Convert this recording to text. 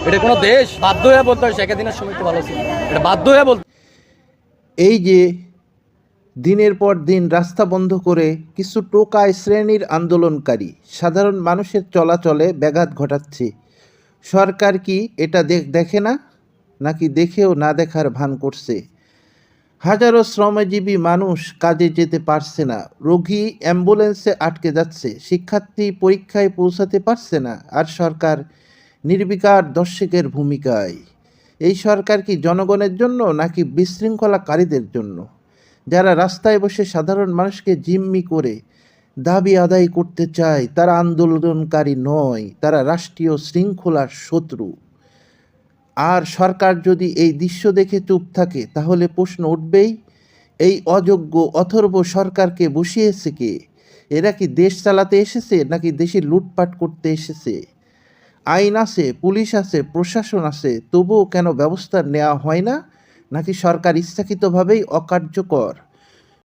এটা কোনো দেশ? বাধ্য হয়ে বলতে হয় শেখ হাসিনার সময় একটু ভালো ছিল, এটা বাধ্য হয়ে বলতে। এই যে দিনের পর দিন রাস্তা বন্ধ করে কিছু টোকাই শ্রেণীর আন্দোলনকারী সাধারণ মানুষের চলাচলে ব্যাঘাত ঘটাচ্ছে, সরকার কি এটা দেখে না, নাকি দেখেও না দেখার ভান করছে? হাজারো শ্রমজীবী মানুষ কাজে যেতে পারছে না, রোগী অ্যাম্বুলেন্সে আটকে যাচ্ছে, শিক্ষার্থী পরীক্ষায় পৌঁছাতে পারছে না, আর সরকার নির্বিকার দর্শকের ভূমিকায়। এই সরকার কি জনগণের জন্য নাকি বিশৃঙ্খলাকারীদের জন্য, যারা রাস্তায় বসে সাধারণ মানুষকে জিম্মি করে দাবি আদায় করতে চায়? তারা আন্দোলনকারী নয়, তারা রাষ্ট্রীয় শৃঙ্খলার শত্রু। আর সরকার যদি এই দৃশ্য দেখে চুপ থাকে, তাহলে প্রশ্ন উঠবেই, এই অযোগ্য অথর্ব সরকারকে বসিয়েছে কে? এরা কি দেশ চালাতে এসেছে নাকি দেশে লুটপাট করতে এসেছে? আইন আছে, পুলিশ আছে, প্রশাসন আছে, তবুও কেন ব্যবস্থা নেওয়া হয় না? নাকি সরকার ইচ্ছাকৃতভাবেই অকার্যকর?